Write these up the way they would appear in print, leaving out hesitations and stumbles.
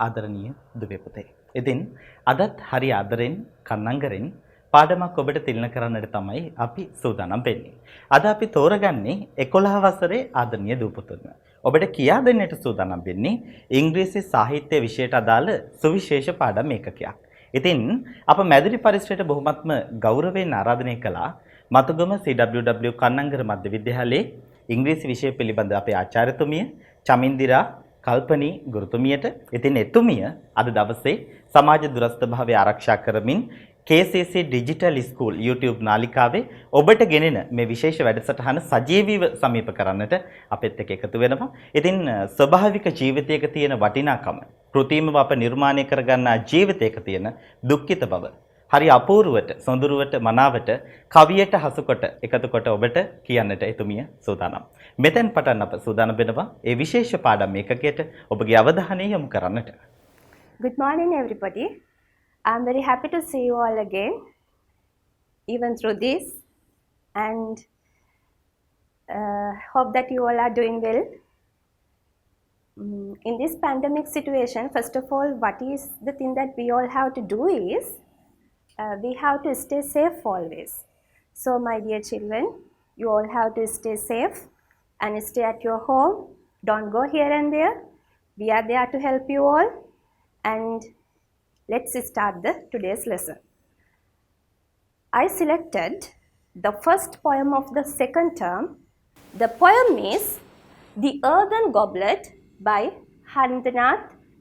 ආදරණීය දුවේ පුතේ. ඉතින් අදත් හරි ආදරෙන් කන්නංගරෙන් පාඩමක් ඔබට තිලන කරන්නට තමයි අපි සූදානම් වෙන්නේ. අද අපි තෝරගන්නේ 11 වසරේ ආදරණීය දූ පුතුන්. ඔබට කියා දෙන්නට සූදානම් වෙන්නේ ඉංග්‍රීසි සාහිත්‍ය විෂයට අදාළ සුවිශේෂ පාඩම් ඒකකයක්. ඉතින් අප මැදිරි පරිසරයට බොහොමත්ම ගෞරවයෙන් ආරාධනය කළා මතුගම C.W.W.Kannangara මධ්‍ය විද්‍යාලයේ ඉංග්‍රීසි විෂය පිළිබඳ අපේ ආචාර්යතුමිය චමින්දිරා කල්පනී ගුරුතුමියට. ඉතින් එතුමිය අද දවසේ සමාජ දුරස්ථභාවය ආරක්ෂා කරමින් KCC ඩිජිටල් ස්කූල් YouTube නාලිකාවේ ඔබට ගෙනෙන මේ විශේෂ වැඩසටහන සජීවීව සමීප කරන්නට අපෙත් එක්ක එකතු වෙනවා. ඉතින් ස්වභාවික ජීවිතයක තියෙන වටිනාකම, කෘත්‍රිමව අප නිර්මාණය කරගන්නා ජීවිතයක තියෙන දුක්ඛිත බව හරි අපූර්වට, සොඳුරුවට, මනාවට කවියට හසුකොට එකතු කොට ඔබට කියන්නට එතුමිය සූදානම්. මෙතෙන් පටන් අප සූදානම් වෙනවා ඒ විශේෂ පාඩම් ඒකකයට ඔබගේ අවධානය යොමු කරන්නට. Good morning everybody. I'm very happy to see you all again, even through this, and hope that you all are doing well. In this pandemic situation, first of all, what is the thing that we all have to do is, we have to stay safe always. So my dear children, you all have to stay safe and stay at your home. Don't go here and there. We are there to help you all. And let's start today's lesson. I selected the first poem of the second term. The poem is The Earthen Goblet by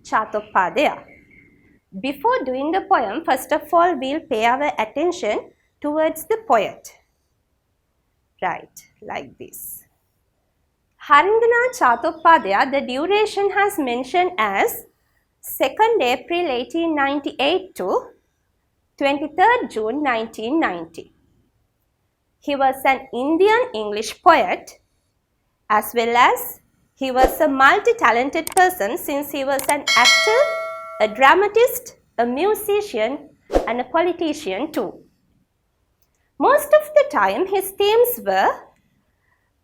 Chattopadhyaya. Before doing the poem, first of all, we'll pay our attention towards the poet. Right, like this. Harindanath Chattopadhyaya, the duration has mentioned as 2nd April 1898 to 23rd June 1990. He was an Indian English poet, as well as he was a multi-talented person since he was an actor, a dramatist, a musician and a politician too. Most of the time his themes were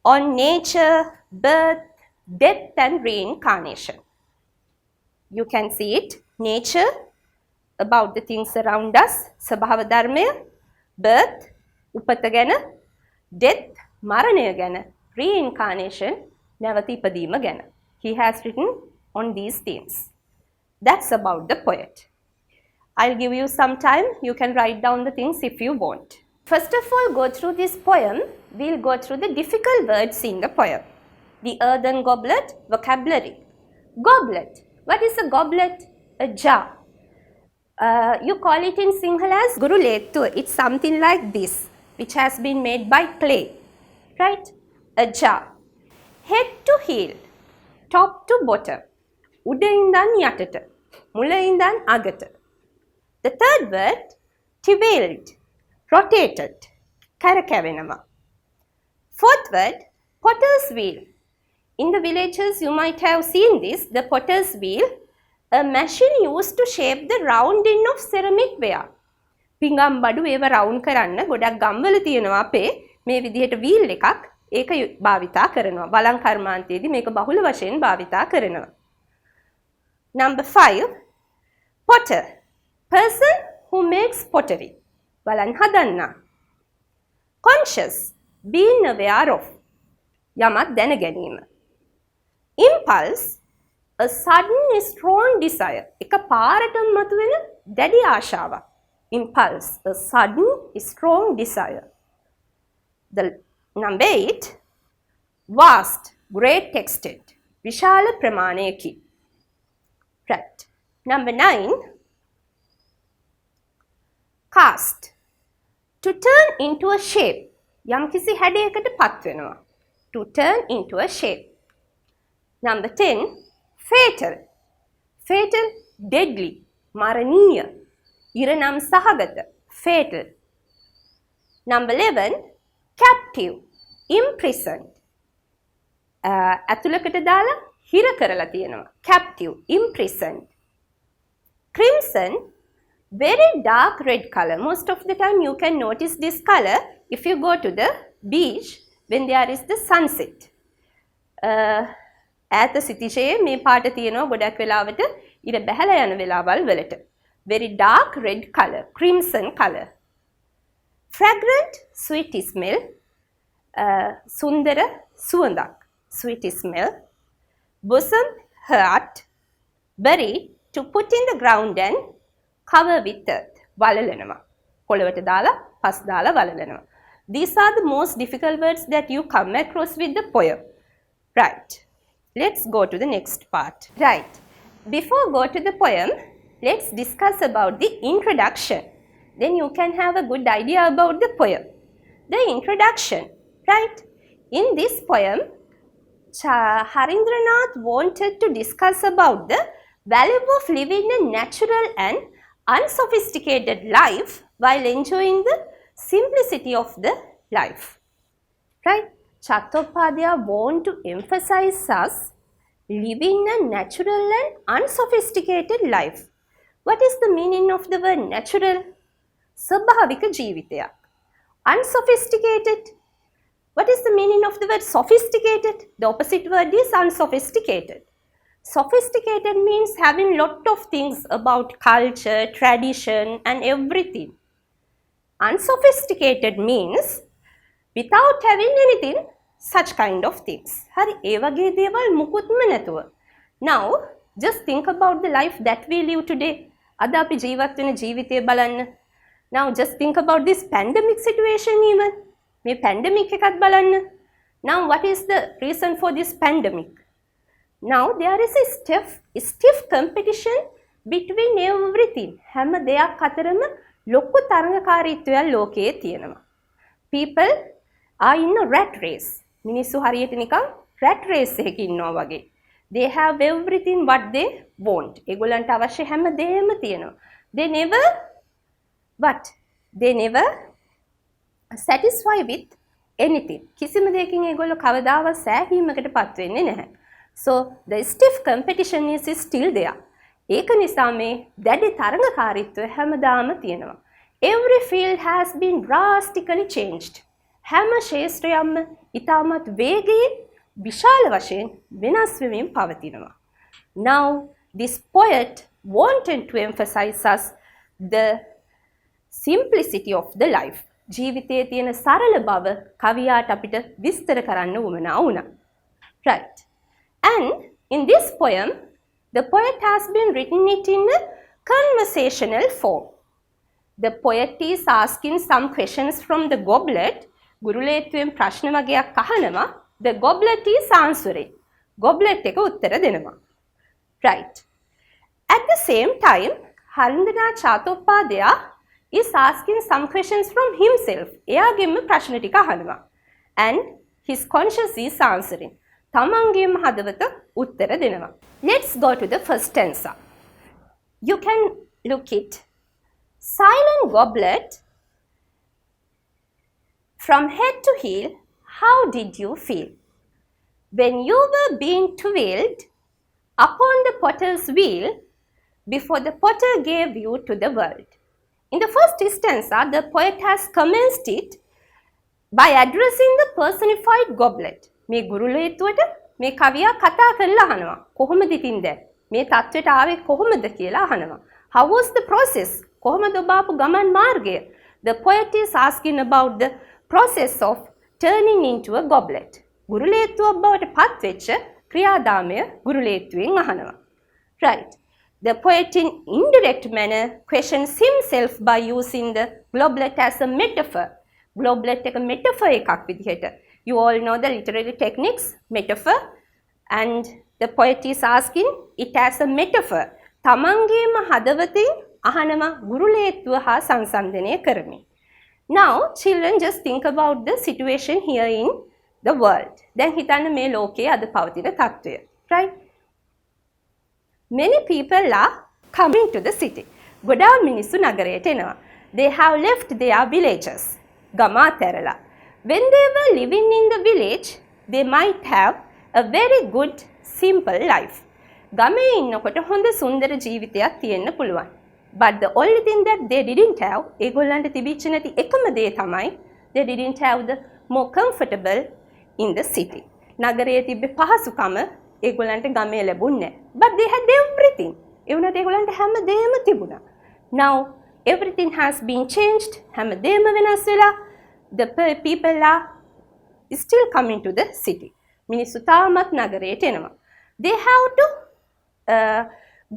on nature, birth, death and reincarnation. You can see it, nature, about the things around us, Sabhava Dharmaya, birth, Upatha gana, death, Maranaya gana, reincarnation, Navati Padima gana. He has written on these themes. That's about the poet. I'll give you some time, you can write down the things if you want. First of all, go through this poem, we'll go through the difficult words in the poem. The Earthen Goblet, vocabulary. Goblet. What is a goblet? A jar. You call it in Sinhala as Guru Lettu. It's something like this, which has been made by clay. Right? A jar. Head to heel, top to bottom. Uda indan yatata, mula indan agata. The third word, tivailed, rotated, karakavenama. Fourth word, potter's wheel. In the villages, you might have seen this, the potter's wheel, a machine used to shape the rounding of ceramic ware. පිඟම් බඩු ඒව round කරන්න ගොඩක් ගම්වල තියෙනවා අපේ මේ විදිහට wheel එකක් ඒක භාවිතා කරනවා. වළං කර්මාන්තයේදී මේක බහුල වශයෙන් භාවිතා කරනවා. Number 5, potter, person who makes pottery. වළං හදන්නා. Conscious, being aware of, යමක් දැන ගැනීම. Impulse, a sudden strong desire. එක පාරටම මතුවෙන දැඩි ආශාවක්. Impulse, a sudden strong desire. The number 8, vast, great extent. විශාල ප්‍රමාණයකි. Right. Number 9, cast, to turn into a shape. යම්කිසි හැඩයකට පත් වෙනවා. To turn into a shape. Number 10, fatal. Fatal, deadly, මරණීය. ඉරනම් සහගත, fatal. Number 11, captive, imprisoned. ඇතුළකට දාලා හිර කරලා තියෙනවා. Captive, imprisoned. Crimson, very dark red color. Most of the time you can notice this color if you go to the beach when there is the sunset. ඈත සිතිශයේ මේ පාට තියෙනවා ගොඩක් වෙලාවට ඉර බැහැලා යන වෙලාවල් වලට. Very dark red color, crimson color. Fragrant, sweet smell. සුන්දර සුවඳක්, sweet smell. Bosom, hurt. Bury, to put in the ground and cover with earth. වලලනවා. පොළවට දාලා, පස් දාලා වලලනවා. These are the most difficult words that you come across with the poem. Right. Let's go to the next part. Right. Before go to the poem, let's discuss about the introduction. Then you can have a good idea about the poem. The introduction. Right. In this poem, Harindranath wanted to discuss about the value of living a natural and unsophisticated life while enjoying the simplicity of the life. Right? Chattopadhyaya want to emphasize us living a natural and unsophisticated life. What is the meaning of the word natural? Sabhavika jeevitaya. Unsophisticated. What is the meaning of the word sophisticated? The opposite word is unsophisticated. Sophisticated means having lot of things about culture, tradition and everything. Unsophisticated means without having anything, such kind of things. Hari e wage dewal mukutma nathuwa. Now, just think about the life that we live today. Ada api jeewath wena jeevithaye balanna. Now, just think about this pandemic situation even. Me pandemic ekath balanna. Now, what is the reason for this pandemic? Now, there is a stiff competition between everything. හැම දෙයක් අතරම ලොකු තරඟකාරීත්වයක් ලෝකයේ තියෙනවා. People are in a rat race. මිනිස්සු හරියට නිකන් rat race එකක ඉන්නවා වගේ. They have everything what they want. ඒගොල්ලන්ට අවශ්‍ය හැම දෙයක්ම තියෙනවා. They never satisfy with anything. කිසිම දෙයකින් ඒගොල්ලෝ කවදාවත් සෑහීමකටපත් වෙන්නේ නැහැ. So, the stiff competition is still there. ඒක නිසා මේ දැඩි තරඟකාරීත්වය හැමදාම තියෙනවා. Every field has been drastically changed. හැම ක්ෂේත්‍රයක්ම ඉතාමත් වේගයෙන් විශාල වශයෙන් වෙනස් වෙමින් පවතිනවා. Now, this poet wanted to emphasize us the simplicity of the life. ජීවිතයේ තියෙන සරල බව කවියාට අපිට විස්තර කරන්න උවමනා වුණා. Right. And in this poem, the poet has been written it in a conversational form. The poet is asking some questions from the goblet. ගුරුලේත්වයෙන් ප්‍රශ්න වගේක් අහනවා. The goblet is answering. Goblet එක උත්තර දෙනවා. Right. At the same time, Harindranath Chattopadhyaya is asking some questions from himself. එයාගෙම ප්‍රශ්න ටික අහනවා. And his conscience is answering. තමන්ගේම හදවත උත්තර දෙනවා. Let's go to the first stanza. You can look it. Silent goblet, from head to heel, how did you feel? When you were being twirled upon the potter's wheel, before the potter gave you to the world. In the first stanza, the poet has commenced it by addressing the personified goblet. මේ ගුරුලේතුවට මේ කවියා කතා කරලා අහනවා. කොහොමද ඉතින් දැන්? මේ තත්ත්වයට ආවේ කොහොමද කියලා අහනවා. How was the process? කොහොමද ඔබ ආපු ගමන් මාර්ගය? The poet is asking about the process of turning into a goblet. ගුරුලේතුවක් බවට පත් වෙච්ච ක්‍රියාදාමය ගුරුලේතුවෙන් අහනවා. Right. The poet in indirect manner questions himself by using the goblet as a metaphor. Goblet එක metaphor එකක් විදිහට. You all know the literary techniques, metaphor, and the poet is asking it as a metaphor. තමන්ගේම හදවතින් අහනවා ගුරුලේත්ව හා සංසන්දනය කරමින්. Now, children, just think about the situation here in the world. දැන් හිතන්න මේ ලෝකයේ අද පවතින තත්ත්වය. Right? Many people are coming to the city. ගොඩාක් මිනිස්සු නගරයට එනවා. They have left their villages. ගම අතහැරලා. When they were living in the village, they might have a very good, simple life. ගමේ ඉන්නකොට හොඳ සුන්දර ජීවිතයක් තියෙන්න පුළුවන්. But the only thing that they didn't have, ඒගොල්ලන්ට තිබිච්ච නැති එකම දේ තමයි they didn't have the more comfortable in the city. නගරයේ තිබ්බ පහසුකම ඒගොල්ලන්ට ගමේ ලැබුණේ නැහැ. But they had everything. ඒ වුණාට ඒගොල්ලන්ට හැමදේම තිබුණා. Now everything has been changed. හැමදේම වෙනස් වෙලා. The people are still coming to the city. මිනිස්සු තාමත් නගරයට එනවා. They have to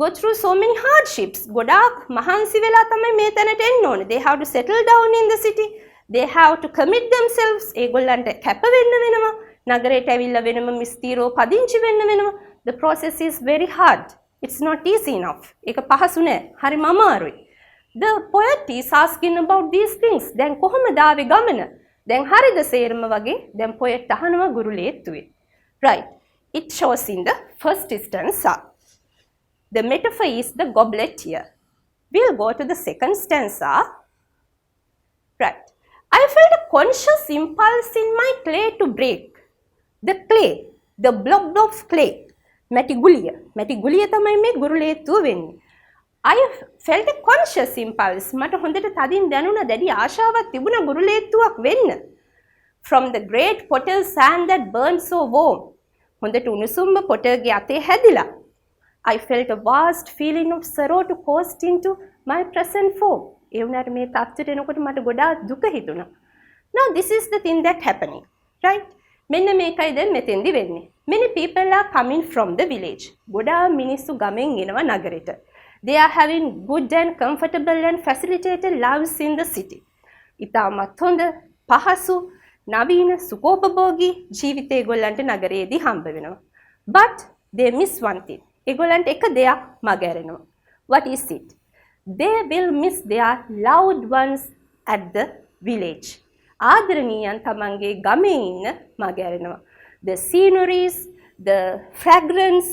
go through so many hardships. ගොඩාක් මහන්සි වෙලා තමයි මේ තැනට එන්න ඕනේ. They have to settle down in the city. They have to commit themselves. ඒගොල්ලන්ට කැප වෙන්න වෙනවා. නගරයට ඇවිල්ලා වෙනම මිස්තිරෝ පදිංචි වෙන්න වෙනවා. The process is very hard. It's not easy enough. ඒක පහසු නෑ. හරිම අමාරුයි. The poet is asking about these things. දැන් කොහොමද ආවේ ගමන? දැන් හරිද සේරම වගේ? දැන් poet අහනවා ගුරුලේත්තුවේ. Right. It shows in the first stanza. The metaphor is the goblet here. We'll go to the second stanza. Right. I felt a conscious impulse in my clay to break. The clay, the blob of clay. මැටිගුලිය. මැටිගුලිය තමයි මේ ගුරුලේත්තුව වෙන්නේ. I felt a conscious impulse. මට හොඳට තදින් දැනුණ දැඩි ආශාවක් තිබුණා ගුරුලේත්තුවක් වෙන්න. From the great potter's hand that burned so warm. හොඳට උණුසුම්ම පොටර්ගේ අතේ හැදිලා. I felt a vast feeling of sorrow to coast into my present form. ඒ වුණාට මේ තත්ත්වයට එනකොට මට ගොඩාක් දුක හිතුණා. Now this is the thing that happening. Right? මෙන්න මේකයි දැන් මෙතෙන්දි වෙන්නේ. Many people are coming from the village. ගොඩාක් මිනිස්සු ගමෙන් එනවා නගරෙට. They are having good and comfortable and facilitated lives in the city. ඉතාමත් හොඳ පහසු නවීන සුඛෝපභෝගී ජීවිතය ඒගොල්ලන්ට නගරයේදී හම්බ වෙනවා. But they miss one thing. ඒගොල්ලන්ට එක දෙයක් මගහැරෙනවා. What is it? They will miss their loved ones at the village. ආදරණීයන් තමන්ගේ ගමේ ඉන්න මගහැරෙනවා. The sceneries, the fragrance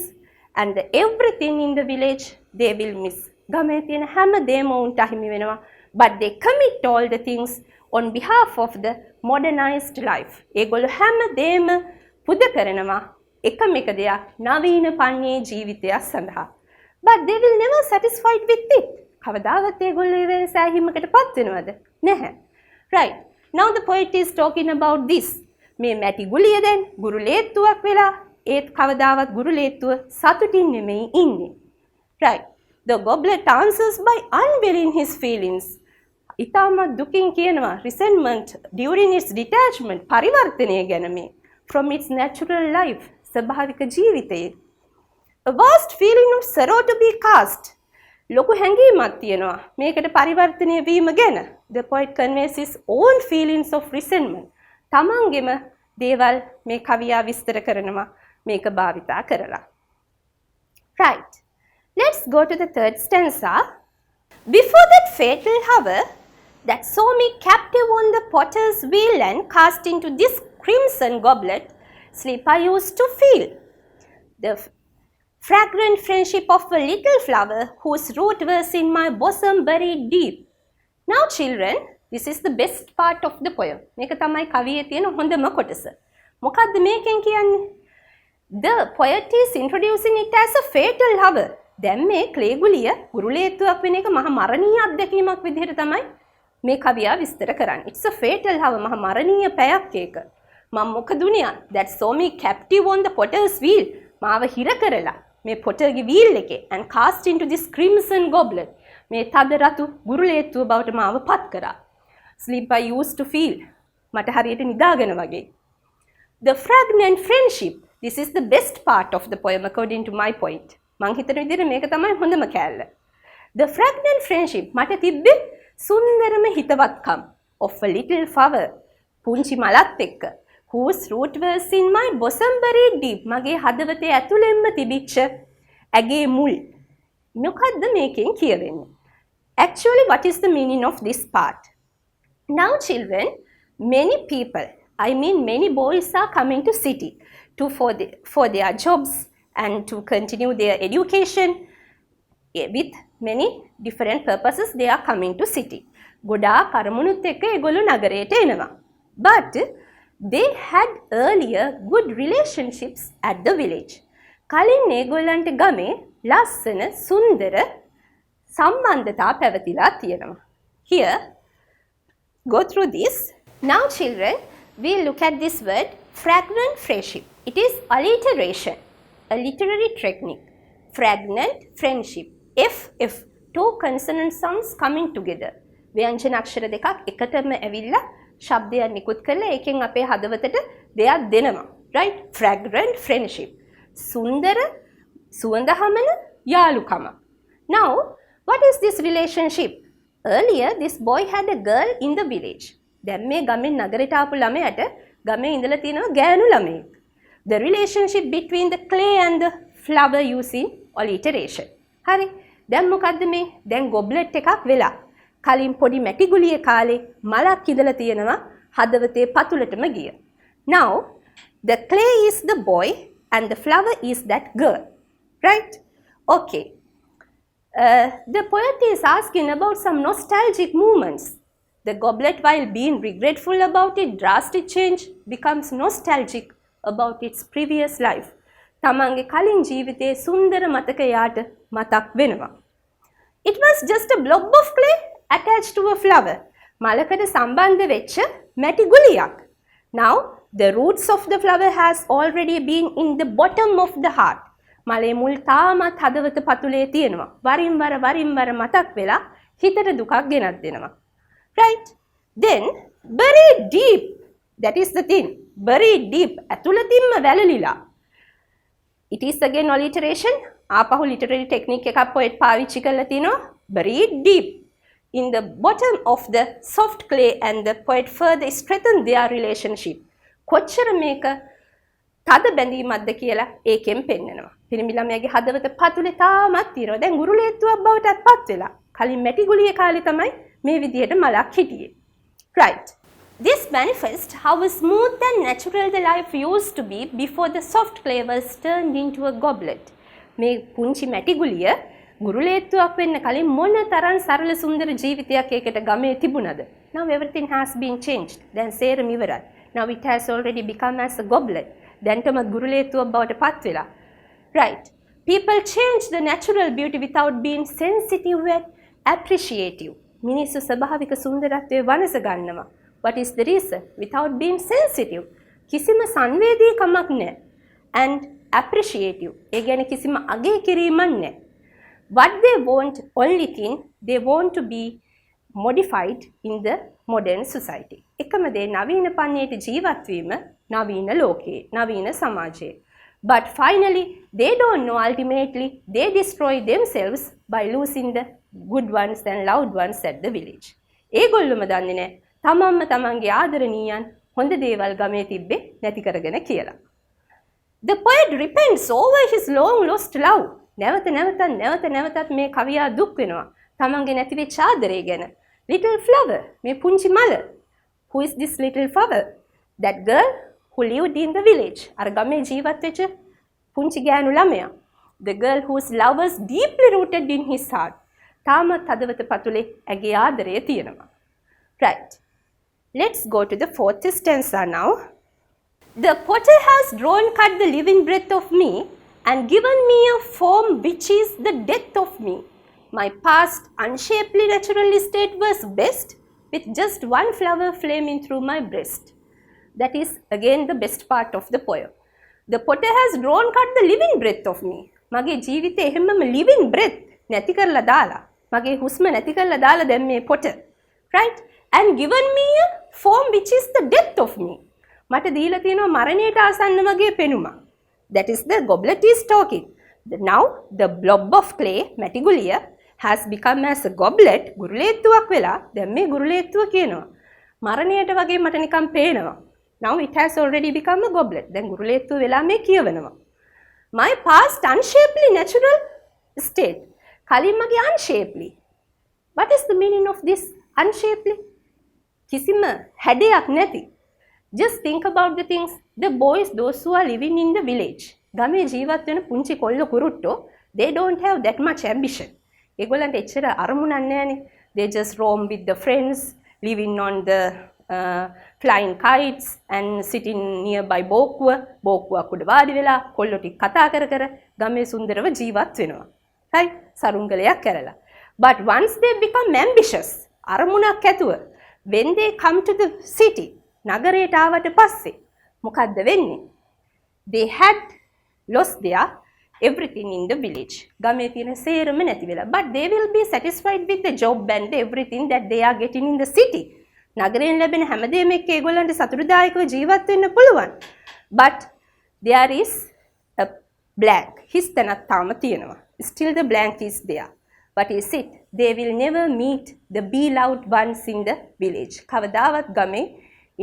and the everything in the village they will miss. ගමේ තියෙන හැම දෙයක්ම උන්ට අහිමි වෙනවා. But they commit all the things on behalf of the modernized life. ඒගොල්ලෝ හැම දෙයක්ම පුද කරනවා එකම එක දෙයක් නවීන පන්නේ ජීවිතයක් සඳහා. But they will never satisfied with it. කවදාවත් ඒගොල්ලෝ ඒ වෙන සෑහීමකටපත් වෙනවද? නැහැ. Right. Now the poet is talking about this. මේ මැටි ගුලිය දැන් ගුරුලේත්තුවක් වෙලා ඒත් කවදාවත් ගුරුලේත්තුව සතුටින් නෙමෙයි ඉන්නේ. Right. The goblet answers by unveiling his feelings. ඉතාමත් දුකින් කියනවා resentment during its detachment පරිවර්තනය ගැන මේ from its natural life ස්වභාවික ජීවිතයේ. A vast feeling of sorrow to be cast. ලොකු හැඟීමක් තියෙනවා මේකට පරිවර්තනය වීම ගැන. The poet conveys his own feelings of resentment. තමන්ගෙම දේවල් මේ කවියා විස්තර කරනවා මේක භාවිතා කරලා. Right. Let's go to the third stanza. Before that fatal hour that saw me captive on the potter's wheel and cast into this crimson goblet, sleep I used to feel. The fragrant friendship of a little flower whose root was in my bosom buried deep. Now children, this is the best part of the poem. මේක තමයි කවියේ තියෙන හොඳම කොටස. මොකද්ද මේකෙන් කියන්නේ? The poet is introducing it as a fatal hour. දැන් මේ ක්ලේ ගුලිය ගුරුලේත්තුවක් වෙන එක මහා මරණීය අත්දැකීමක් විදිහට තමයි මේ කවියා විස්තර කරන්නේ. It's a fatal hour. මහා මරණීය පැයක් ඒක. මම මොකද උනියා? That saw me captive on the potter's wheel. මාව හිර කරලා මේ පොටර්ගේ වීල් එකේ and cast into this crimson goblet. මේ තද රතු ගුරුලේත්තුව බවට මාව පත් කරා. Sleep I used to feel. මට හරියට නිදාගෙන වගේ. The fragrant friendship. This is the best part of the poem according to my point. මං හිතන විදිහට මේක තමයි හොඳම කෑල්ල. The fragrant friendship. මට තිබ්බේ සුන්දරම හිතවත්කම් of a little flower. පුංචි මලත් එක්ක. Whose root was in my bosom buried deep. මගේ හදවතේ ඇතුළෙන්ම තිබිච්ච ඇගේ මුල්. මොකද්ද මේකෙන් කියවෙන්නේ? Actually, what is the meaning of this part? Now children, many people, I mean many boys are coming to city for their jobs and to continue their education with many different purposes. They are coming to city. ගොඩාක් අරමුණුත් එක්ක ඒගොල්ලෝ නගරයට එනවා. But they had earlier good relationships at the village. කලින් ඒගොල්ලන්ට ගමේ ලස්සන සුන්දර සම්බන්ධතා පැවතිලා තියෙනවා. Here, go through this. Now children, we'll look at this word fragrant friendship. It is alliteration, a literary technique. Fragrant friendship. if two consonant sounds coming together. ව්‍යංජන අක්ෂර දෙකක් එකටම ඇවිල්ලා ශබ්දයක් නිකුත් කරලා ඒකෙන් අපේ හදවතට දෙයක් දෙනවා. right? Fragrant friendship. සුන්දර සුවඳ හමන යාළුකම. Now, what is this relationship? Earlier, this boy had a girl in the village. දැන් මේ ගමෙන් නගරයට ආපු ළමයාට ගමේ ඉඳලා තියෙනවා ගෑනු ළමයෙක්. The relationship between the clay and the flower using alliteration. හරි. දැන් මොකද්ද මේ? දැන් goblet එකක් වෙලා. කලින් පොඩි මැටි ගුලියේ කාලේ මලක් ඉඳලා තියෙනවා හදවතේ පතුලටම ගිය. Now, the clay is the boy and the flower is that girl. Right? Okay. The poet is asking about some nostalgic moments. The goblet, while being regretful about its drastic change, becomes nostalgic about its previous life. තමන්ගේ කලින් ජීවිතයේ සුන්දර මතකයාට මතක් වෙනවා. It was just a blob of clay attached to a flower. මලකට සම්බන්ධ වෙච්ච මැටි ගුලියක්. Now, the roots of the flower has already been in the bottom of the heart. මලේ මුල් තාමත් හදවත පතුලේ තියෙනවා. වරින් වර මතක් වෙලා හිතට දුකක් ගෙනත් දෙනවා. Right? Then, buried deep. That is the thing. Buried deep. ඇතුළතින්ම වැළලිලා. It is again alliteration. ආපහු literary technique එකක් poet පාවිච්චි කරලා තිනවා. Buried deep in the bottom of the soft clay, and the poet further strengthened their relationship. කොච්චර මේක තද බැඳීමක්ද කියලා ඒකෙන් පෙන්නනවා. පිරිමි ළමයාගේ හදවත පතුලේ තාමත් තියෙනවා. දැන් ගුරුලේත්තුවක් බවටත් පත් වෙලා. කලින් මැටි ගුලියේ කාලේ තමයි මේ විදිහට මලක් හිටියේ. Right. This manifests how smooth and natural the life used to be before the soft clay was turned into a goblet. මේ පුංචි මැටි ගුලිය ගුරුලේත්තුවක් වෙන්න කලින් මොන තරම් සරල සුන්දර ජීවිතයක් ඒකට ගමේ තිබුණද? Now everything has been changed. දැන් සේරම ඉවරයි. Now it has already become as a goblet. දැන්ටම ගුරුලේත්තුවක් බවට පත් වෙලා. Right. People change the natural beauty without being sensitive and appreciative. මිනිස්සු ස්වභාවික සුන්දරත්වයේ වනස ගන්නවා. What is the reason? Without being sensitive. කිසිම සංවේදීකමක් නැහැ. And appreciative. ඒ කියන්නේ කිසිම අගය කිරීමක් නැහැ. What they want, only thing, they want to be modified in the modern society. එකම දේ නවීන පන්නේට ජීවත් වීම නවීන ලෝකයේ, නවීන සමාජයේ. But finally, they don't know ultimately, they destroy themselves by losing the good ones and loved ones at the village. ඒගොල්ලොම දන්නේ නැහැ තමන්ම තමන්ගේ ආදරණීයන් හොඳ දේවල් ගමේ තිබ්බේ නැති කරගෙන කියලා. The poet repents over his long lost love. නැවතත් මේ කවියා දුක් වෙනවා. තමන්ගේ නැති වෙච්ච ආදරය ගැන. Little flower, මේ පුංචි මල. Who is this little flower? That girl who lived in the village. අර ගමේ ජීවත් වෙච්ච පුංචි ගෑනු ළමයා. The girl whose love was deeply rooted in his heart. තාමත් හදවත පතුලේ ඇගේ ආදරය තියෙනවා. Right. Let's go to the fourth stanza now. The potter has cut the living breath of me and given me a form which is the death of me. My past unshapely natural state was best, with just one flower flaming through my breast. That is again the best part of the poem. The potter has cut the living breath of me. මගේ ජීවිතේ හැමම living breath නැති කරලා දාලා. මගේ හුස්ම නැති කරලා දාලා දැන් මේ potter. Right? And given me a form which is the death of me. මට දීලා තියෙනවා මරණයට ආසන්න වගේ පෙනුම. That is the goblet is talking. Now the blob of clay, මැටි ගුලිය, has become as a goblet. ගුරුලේත්තුවක් වෙලා දැන් මේ ගුරුලේත්තුව කියනවා. මරණයට වගේ මට නිකන් පේනවා. Now it has already become a goblet. දැන් ගුරුලේත්තුව වෙලා මේ කියවනවා. My past unshapely natural state. කලින් මගේ unshapely. What is the meaning of this unshapely? කිසිම හැඩයක් නැති. Just think about the things, the boys, those who are living in the village. ගමේ ජීවත් වෙන පුංචි කොල්ල කුරුට්ටෝ, they don't have that much ambition. ඒගොල්ලන්ට එච්චර අරමුණක් නැහැනේ. They just roam with the friends, living on the flying kites and sitting nearby බෝක්කුවක් උඩ වාඩි වෙලා කොල්ලෝ ටික කතා කර ගමේ සුන්දරව ජීවත් වෙනවා. right? සරුංගලයක් කරලා. But once they become ambitious, අරමුණක් ඇතුව, when they come to the city, නගරයට ආවට පස්සේ මොකද්ද වෙන්නේ? They had lost their everything in the village. ගමේ තියෙන සේරම නැති වෙලා. But they will be satisfied with the job and everything that they are getting in the city. නගරයෙන් ලැබෙන හැමදේම එක්ක ඒගොල්ලන්ට සතුටුදායකව ජීවත් වෙන්න පුළුවන්. But there is a blank. හිස්තැනක් තාම තියෙනවා. Still the blank is there. What is it? They will never meet the beloved ones in the village. කවදාවත් ගමේ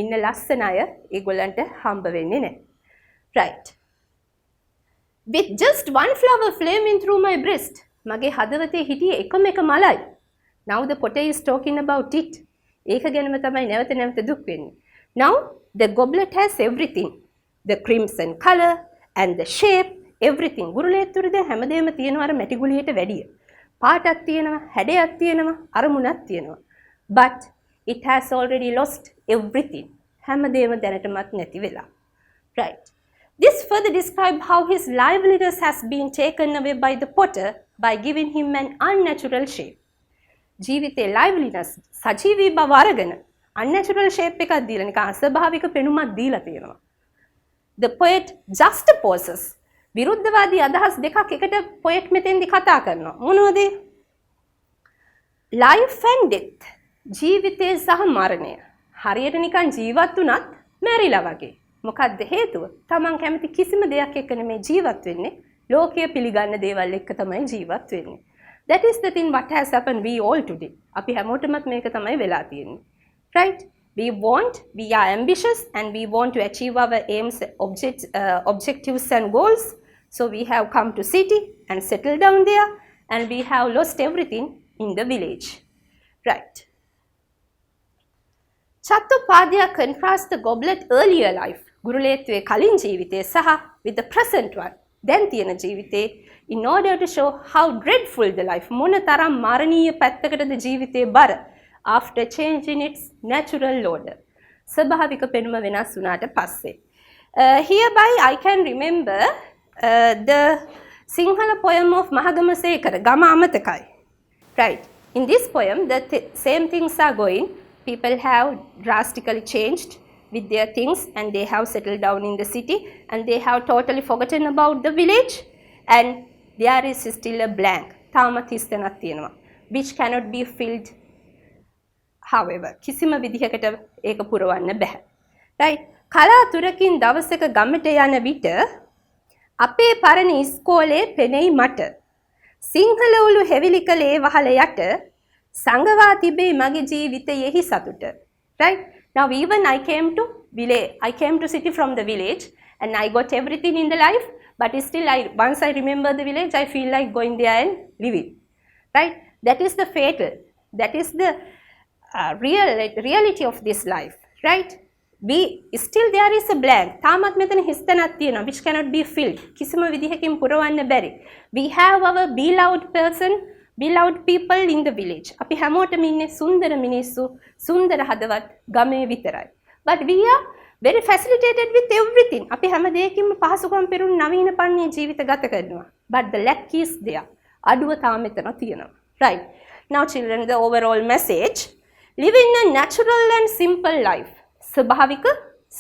ඉන්න ලස්සන අය ඒගොල්ලන්ට හම්බ වෙන්නේ නැහැ. Right. With just one flower flaming through my breast. මගේ හදවතේ හිටියේ එකම එක මලයි. Now the potter is talking about it. ඒක ගැනම තමයි නැවත නැවත දුක් වෙන්නේ. Now the goblet has everything. The crimson color and the shape, everything. ගුරුලේත්තුරු දැන් හැමදේම තියෙනවා අර මැටි ගුලියට වැඩිය. පාටක් තියෙනවා, හැඩයක් තියෙනවා, අරමුණක් තියෙනවා. But it has already lost everything. හැමදේම දැනටමත් නැති වෙලා. Right. This further describes how his liveliness has been taken away by the potter by giving him an unnatural shape. ජීවිතේ liveliness සජීවී බව අරගෙන unnatural shape එකක් දීලා නිකන් අස්වාභාවික පෙනුමක් දීලා තියෙනවා. The poet juxtaposes විරුද්ධවාදී අදහස් දෙකක් එකට poet මෙතෙන්දි කතා කරනවා. මොනවද? Life and death. ජීවිතය සහ මරණය. හරියට නිකන් ජීවත් වුණත් මැරිලා වගේ. මොකක්ද හේතුව? තමන් කැමති කිසිම දෙයක් එක්ක නෙමෙයි ජීවත් වෙන්නේ. ලෝකය පිළිගන්න දේවල් එක්ක තමයි ජීවත් වෙන්නේ. That is the thing what has happened we all today. අපි හැමෝටමත් මේක තමයි වෙලා තියෙන්නේ. Right? We are ambitious and we want to achieve our aims, objectives and goals. So we have come to city and settled down there and we have lost everything in the village. Right. Chattopadhyaya contrasts the goblet earlier life, ගුරුලේත්වයේ කලින් ජීවිතය සහ with the present one, දැන් තියෙන ජීවිතේ, in order to show how dreadful the life, මොන තරම් මරණීය පැත්තකටද ජීවිතේ බර, after changing its natural order. ස්වභාවික පෙනුම වෙනස් වුණාට පස්සේ. Hereby I can remember the Sinhala poem of Mathugama Sekara, Gama Amathakayi. Right. In this poem, the same things are going. People have drastically changed with their things and they have settled down in the city and they have totally forgotten about the village and there is still a blank, තාමත් හිස්තැනක් තියෙනවා, which cannot be filled however. කිසිම විදිහකට ඒක පුරවන්න බෑ. Right. කලාතුරකින් දවසක ගමට යන විට අපේ පරණ ඉස්කෝලේ පෙනෙයි මට. සිංහල උළු හෙවිලි කලේ වහල යට සංගවා තිබේ මගේ ජීවිතයෙහි සතුට. Right? Now even I came to city from the village and I got everything in the life, but still once I remember the village, I feel like going there and living. Right? That is the fatal. That is the reality of this life. Right? Still there is a blank. තාමත් මෙතන හිස්තැනක් තියෙනවා which cannot be filled. කිසිම විදිහකින් පුරවන්න බැරි. We have our beloved people in the village. අපි හැමෝටම ඉන්නේ සුන්දර මිනිස්සු, සුන්දර හදවත් ගමේ විතරයි. But we are very facilitated with everything. අපි හැම දෙයකින්ම පහසුකම් පෙරුණු නවීන පන්නේ ජීවිත ගත කරනවා. But the lack is there. අඩුව තාම මෙතන තියෙනවා. Right. Now children, the overall message, living a natural and simple life. ස්වභාවික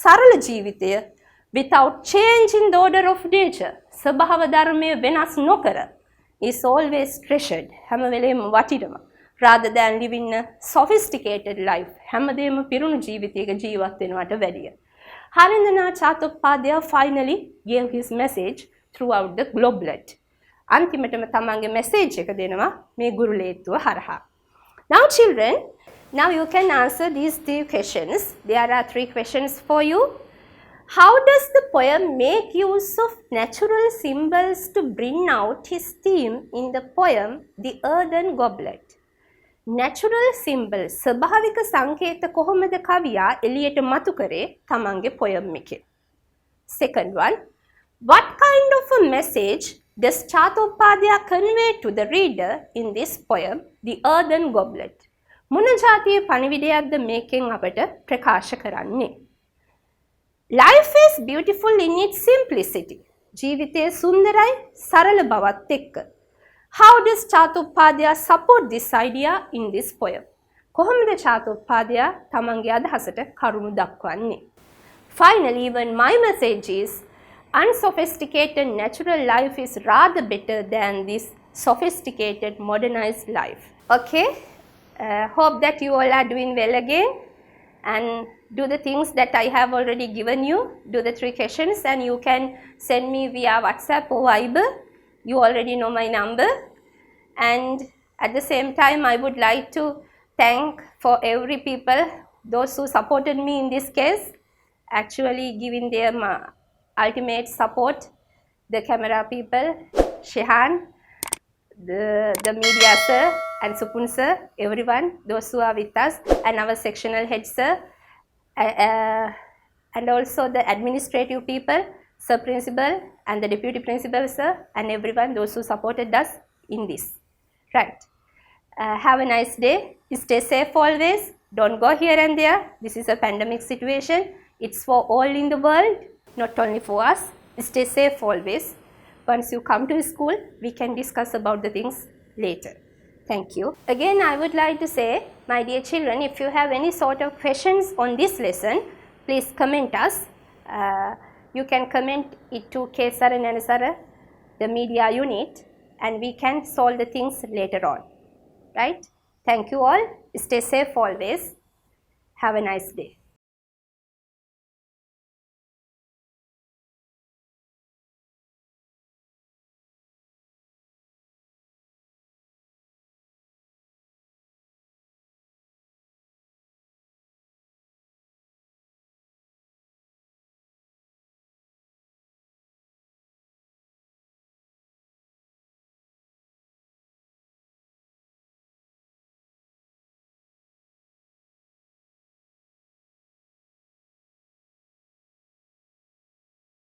සරල ජීවිතය without changing the order of nature. ස්වභාව ධර්මයේ වෙනස් නොකර is always treasured. හැම වෙලේම වටිනවා. Rather than living a sophisticated life. හැමදේම පිරුණු ජීවිතයක ජීවත් වෙනවට වැඩිය. Harindranath Chattopadhyaya finally gave his message throughout the goblet. අන්තිමටම තමන්ගේ message එක දෙනවා මේ ගුරුලේත්තුව හරහා. Now children, now you can answer these 3 questions. There are 3 questions for you. How does the poem make use of natural symbols to bring out his theme in the poem The Earthen Goblet? Natural symbols, ස්වභාවික සංකේත කොහොමද කවියා එළියට මතු කරේ තමන්ගේ poem එකේ? Second one, what kind of a message does Chattopadhyaya convey to the reader in this poem The Earthen Goblet? මොන ජාතියේ පණිවිඩයක්ද මේකෙන් අපට ප්‍රකාශ කරන්නේ? Life is beautiful in its simplicity. ජීවිතය සුන්දරයි සරල බවත් එක්ක. How does Chattopadhyaya support this idea in this poem? කොහොමද Chattopadhyaya තමන්ගේ අදහසට කරුණු දක්වන්නේ? Finally, even my message is, unsophisticated natural life is rather better than this sophisticated modernized life. Okay, hope that you all are doing well again, and do the things that I have already given you. Do the 3 questions, and you can send me via WhatsApp or Viber. You already know my number. And at the same time, I would like to thank for every people, those who supported me in this case, actually giving their ultimate support, the camera people, Shehan, the media sir and Supun sir, everyone, those who are with us, and our sectional head sir, and also the administrative people, sir principal and the deputy principal sir, and everyone, those who supported us in this. Right. Have a nice day. Stay safe always. Don't go here and there. This is a pandemic situation. It's for all in the world, not only for us. Stay safe always. Once you come to school, we can discuss about the things later. Thank you. Again, I would like to say, my dear children, if you have any sort of questions on this lesson, please comment us. You can comment it to Kesara and Anasara, the media unit, and we can solve the things later on. Right? Thank you all. Stay safe always. Have a nice day.